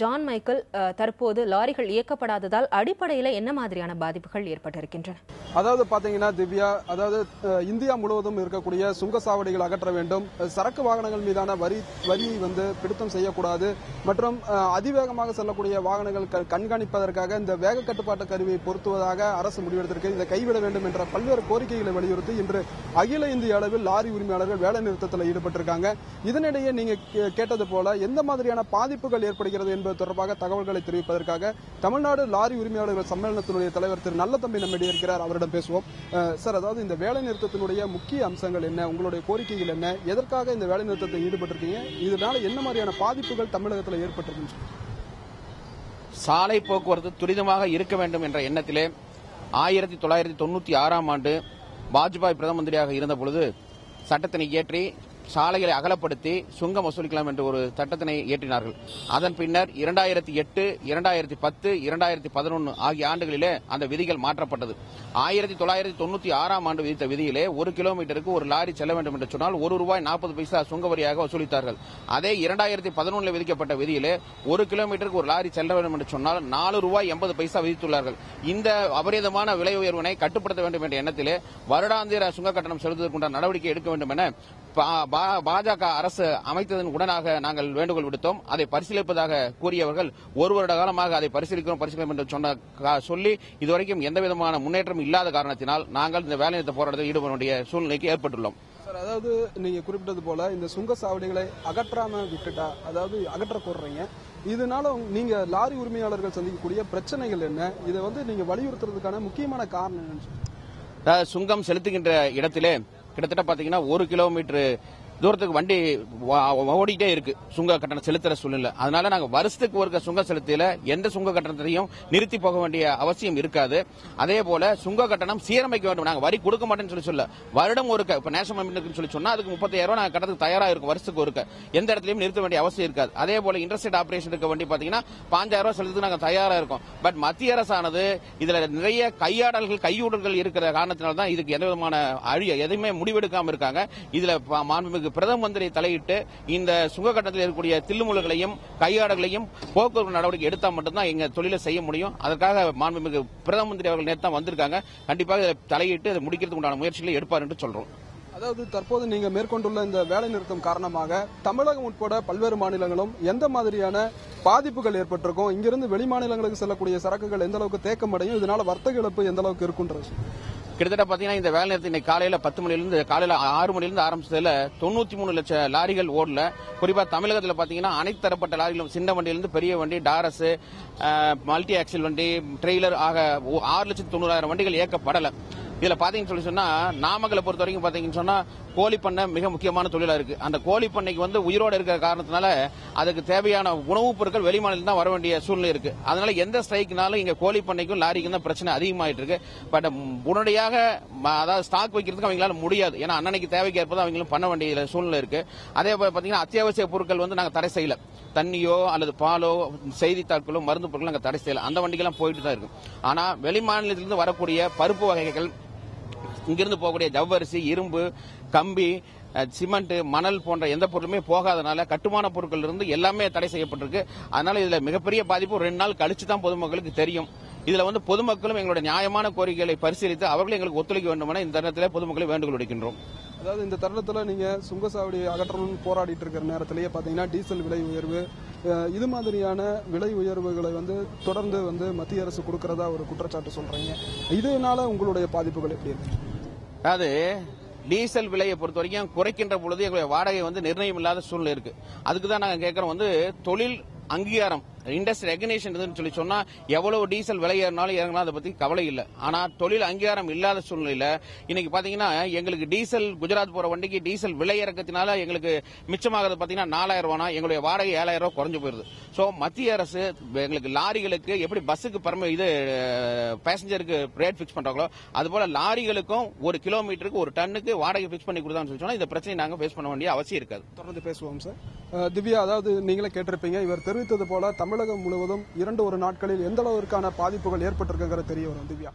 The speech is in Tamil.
ஜான் மைக்கேல், தற்போது லாரிகள் இயக்கப்படாததால் அடிப்படையில் என்ன மாதிரியான பாதிப்புகள் ஏற்பட்டிருக்கின்றன? அதாவது பாத்தீங்கன்னா திவ்யா, அதாவது இந்தியா முழுவதும் இருக்கக்கூடிய சுங்கச்சாவடிகள் அகற்ற வேண்டும், சரக்கு வாகனங்கள் மீதான வரி பிடித்தம் செய்யக்கூடாது மற்றும் அதிவேகமாக செல்லக்கூடிய வாகனங்கள் கண்காணிப்பதற்காக இந்த வேக கட்டுப்பாட்டு கருவியை பொருத்துவதாக அரசு முடிவெடுத்திருக்கு. இதை கைவிட வேண்டும் என்ற பல்வேறு கோரிக்கைகளை வலியுறுத்தி இன்று அகில இந்திய அளவில் லாரி உரிமையாளர்கள் வேலை நிறுத்தத்தில் ஈடுபட்டிருக்காங்க. இதனிடையே நீங்க கேட்டது போல எந்த மாதிரியான பாதிப்புகள் ஏற்படுகிறது என்பது தொடர்பாக தகவல்களை தெரிவிப்பதற்காக தமிழ்நாடு லாரி உரிமையாளர்கள் சம்மேளனத்தினுடைய தலைவர் திரு நல்லதம்பி நம்மிடையே இருக்கிறார். அவரிடம் பேசுவோம். சார், அதாவது இந்த வேலை நிறுத்தத்தினுடைய முக்கிய அம்சங்கள் என்ன, உங்களுடைய கோரிக்கைகள் என்ன, எதற்காக இந்த வேலை நிறுத்தத்தை ஈடுபட்டிருக்கீங்க, இதனால என்ன மாதிரியான பாதிப்புகள் தமிழகத்தில் ஏற்பட்டிருக்கு? சாலை போக்குவரத்து துரிதமாக இருக்க வேண்டும் என்ற எண்ணத்திலே 1996ஆம் ஆண்டு வாஜ்பாய் பிரதம மந்திரியாக இருந்த பொழுது சட்டத்தினை இயற்றி சாலைகளை அகலப்படுத்தி சுங்கம் வசூலிக்கலாம் என்று ஒரு சட்டத்தினை இயற்றினார்கள். அதன் பின்னர் 2008, 2010, 2011 ஆகிய ஆண்டுகளிலே அந்த விதிகள் மாற்றப்பட்டது. 1996ஆம் ஆண்டு விதித்த விதியிலே 1 கிலோமீட்டருக்கு ஒரு லாரி செல்ல வேண்டும் என்று சொன்னால் ₹1.40 சுங்க வரியாக வசூலித்தார்கள். அதே 2011 விதிக்கப்பட்ட விதியிலே 1 கிலோமீட்டருக்கு ஒரு லாரி செல்ல வேண்டும் என்று சொன்னால் ₹4.80 விதித்துள்ளார்கள். இந்த அபரிதமான விலை உயர்வினை கட்டுப்படுத்த வேண்டும் என்ற எண்ணத்திலே வருடாந்திர சுங்க கட்டணம் செலுத்துவதற்குண்டான நடவடிக்கை எடுக்க வேண்டும் என பாஜக அரசு அமைத்ததன் உடனாக நாங்கள் வேண்டுகோள் விடுத்தோம். அதை பரிசீலிப்பதாக கூறியவர்கள் 1 வருட காலமாக அதை பரிசீலிக்கிறோம் என்று சொல்லி இதுவரைக்கும் எந்தவிதமான முன்னேற்றம் இல்லாத காரணத்தினால் நாங்கள் இந்த வேலைநிறுத்த போராட்டத்தில் ஈடுபட வேண்டிய சூழ்நிலைக்கு ஏற்பட்டுள்ளோம். சார், அதாவது நீங்க குறிப்பிட்டது போல இந்த சுங்கச்சாவடிகளை அகற்றாம விட்டுட்டா, அதாவது அகற்ற போடுறீங்க, இதனால நீங்க லாரி உரிமையாளர்கள் சந்திக்கக்கூடிய பிரச்சனைகள் என்ன, இதை நீங்க வலியுறுத்துறதுக்கான முக்கியமான காரணம் என்னன்னு? சுங்கம் செலுத்துகின்ற இடத்திலே கிட்டத்தட்ட பாத்தீங்கன்னா 1 கிலோமீட்டர் தூரத்துக்கு வண்டி ஓடிட்டே இருக்கு சுங்க கட்டணம் செலுத்துற சூழ்நிலை. அதனால நாங்க வருஷத்துக்கு ஒரு சுங்க செலுத்தில எந்த சுங்க கட்டணத்தையும் நிறுத்தி போக வேண்டிய அவசியம் இருக்காது. அதே போல சுங்க கட்டணம் சீரமைக்க வேண்டும். நாங்க வரி கொடுக்க மாட்டேன்னு சொல்ல வருடம் ஒருக்க இப்ப நேஷனல் சொல்லி சொன்னா அதுக்கு 35,000 நாங்க கட்டத்துக்கு தயாரா இருக்கும். வருஷத்துக்கு ஒருக்க எந்த இடத்துலயும் நிறுத்த வேண்டிய அவசியம் இருக்காது. அதே போல இன்டர்ஸ்டேட் ஆபரேஷன் இருக்க வண்டி பாத்தீங்கன்னா ₹5,000 செலுத்துக்கு நாங்க தயாரா இருக்கோம். பட் மத்திய அரசானது இதுல நிறைய கையூடல்கள் இருக்கிற காரணத்தினால்தான் இதுக்கு எந்த விதமான எதுவுமே முடிவெடுக்காம இருக்காங்க. இதுல மாண்புமிகு பிரதம மந்திரி தலையிட்டு இந்த சுங்க கட்டணத்தில் இருக்கக்கூடிய தில்லுமுள்ளுகளையும் கையாடல்களையும் போக்குவரத்து நடவடிக்கை எடுத்தால் மட்டும்தான் எங்க தொழிலை செய்ய முடியும். அதற்காக மாண்புமிகு பிரதம மந்திரி அவர்கள் நேற்று தான் வந்திருக்காங்க. கண்டிப்பாக தலையிட்டு அதை முடிக்கிறதுக்கு உண்டான முயற்சிகளை எடுப்பார் என்று சொல்றோம். அதாவது தற்போது நீங்க மேற்கொண்டுள்ள இந்த வேலை நிறுத்தம் காரணமாக தமிழகம் உட்பட பல்வேறு மாநிலங்களும் எந்த மாதிரியான பாதிப்புகள் ஏற்பட்டிருக்கும், இங்கிருந்து வெளி மாநிலங்களுக்கு செல்லக்கூடிய சரக்குகள் எந்த அளவுக்கு தேக்கமடையும், இதனால வர்த்தக இழப்பு எந்த அளவுக்கு இருக்குன்றது? கிட்டத்தட்ட பாத்தீங்கன்னா இந்த வேலை நிறுத்தம் இன்னைக்கு காலையில 10 மணிலிருந்து காலையில 6 மணிலிருந்து ஆரம்பிச்சதுல 93 லட்சம் லாரிகள் ஓடல. குறிப்பா தமிழகத்தில் பாத்தீங்கன்னா அனைத்து தரப்பட்ட லாரிகளும் சின்ன வண்டியிலிருந்து பெரிய வண்டி, டாரஸ், மல்டி ஆக்சில் வண்டி, ட்ரெய்லர் ஆக 6,90,000 வண்டிகள் இயக்கப்படல. இதுல பாத்தீங்கன்னு சொன்னா நாமக்கலை பொறுத்த வரைக்கும் பாத்தீங்கன்னு சொன்னா கோழி பண்ணை மிக முக்கியமான தொழிலா இருக்கு. அந்த கோழி பண்ணைக்கு உயிரோடு இருக்கிற காரணத்தினால அதுக்கு தேவையான உணவுப் பொருட்கள் வெளிமாநிலம் தான் வர வேண்டிய சூழ்நிலை இருக்கு. அதனால எந்த ஸ்ட்ரைக்னாலும் இங்க கோழி பண்ணைக்கும் லாரிக்கும் தான் பிரச்சனை அதிகமாயிட்டு இருக்கு. பட் உடனடியாக அதாவது ஸ்டாக் வைக்கிறதுக்கு அவங்களால முடியாது. ஏன்னா அன்னைக்கு தேவைக்கு ஏற்பதான் அவங்களும் பண்ண வேண்டிய சூழ்நிலை இருக்கு. அதே போல பாத்தீங்கன்னா அத்தியாவசிய பொருட்கள் நாங்க தடை செய்யல. தண்ணியோ அல்லது பாலோ, செய்தித்தாட்களோ, மருந்து பொருட்களோ நாங்க தடை செய்யல. அந்த வண்டிகள்லாம் போயிட்டு தான் இருக்கு. ஆனா வெளி மாநிலத்திலிருந்து வரக்கூடிய பருப்பு வகைகள், இங்கிருந்து போகக்கூடிய ஜவ்வரிசி, இரும்பு, கம்பி, சிமெண்ட், மணல் போன்ற எந்த பொருளுமே போகாதனால கட்டுமான பொருட்கள் இருந்து எல்லாமே தடை செய்யப்பட்டிருக்கு. அதனால இதுல மிகப்பெரிய பாதிப்பு 2 நாள் கழிச்சு தான் பொதுமக்களுக்கு தெரியும். இதுல பொதுமக்களும் எங்களுடைய நியாயமான கோரிக்கைகளை பரிசீலித்து அவர்கள் எங்களுக்கு ஒத்துழைக்க வேண்டும் என இந்த தருணத்தில் பொதுமக்களை வேண்டுகோள் விடுக்கின்றோம். அதாவது இந்த தருணத்தில் நீங்க சுங்கச்சாவடி அகற்றணும்னு போராடிட்டு இருக்கிற நேரத்திலேயே பாத்தீங்கன்னா டீசல் விலை உயர்வு, இது மாதிரியான விலை உயர்வுகளை தொடர்ந்து மத்திய அரசு கொடுக்கறதா ஒரு குற்றச்சாட்டு சொல்றீங்க. இதனால உங்களுடைய பாதிப்புகள் எப்படி இருக்கு? அதாவது டீசல் விலையை பொறுத்த வரைக்கும் குறைக்கின்ற பொழுது எங்களுடைய வாடகை நிர்ணயம் இல்லாத சூழ்நிலை இருக்கு. அதுக்குதான் நாங்க கேட்கிறோம் தொழில் அங்கீகாரம், இண்டஸ்ட்ரி ரெகக்னிஷன் சொல்லி சொன்னா எவ்வளவு டீசல் விலை ஏறினாலும் இறங்கலாம், அதை பத்தி கவலை இல்லை. ஆனா தொழில் அங்கீகாரம் இல்லாத சூழ்நிலையில இன்னைக்கு பாத்தீங்கன்னா எங்களுக்கு டீசல் குஜராத் போற வண்டிக்கு டீசல் விலை இறக்கத்தினால எங்களுக்கு மிச்சமாகிறது பாத்தீங்கன்னா ₹4,000, எங்களுடைய வாடகை ₹7,000 குறைஞ்சு போயிருது. சோ மத்திய அரசு எங்களுக்கு லாரிகளுக்கு எப்படி பஸ்ஸுக்கு பேசஞ்சருக்கு ரேட் பிக்ஸ் பண்றாங்களோ அதுபோல லாரிகளுக்கும் 1 கிலோமீட்டருக்கு 1 டன்னுக்கு வாடகை பிக்ஸ் பண்ணி கொடுத்தான்னு சொல்லி சொன்னா இந்த பிரச்சனை நாங்க ஃபேஸ் பண்ண வேண்டிய அவசியம் இருக்காது. தொடர்ந்து பேசுவோம் சார். திவ்யா, அதாவது நீங்களே கேட்டிருப்பீங்க, இவர் தெரிவித்தது போல தமிழகம் முழுவதும் 2 நாட்களில் எந்த அளவிற்கான பாதிப்புகள் ஏற்பட்டிருக்குங்கிறது தெரிய வரும். திவ்யா.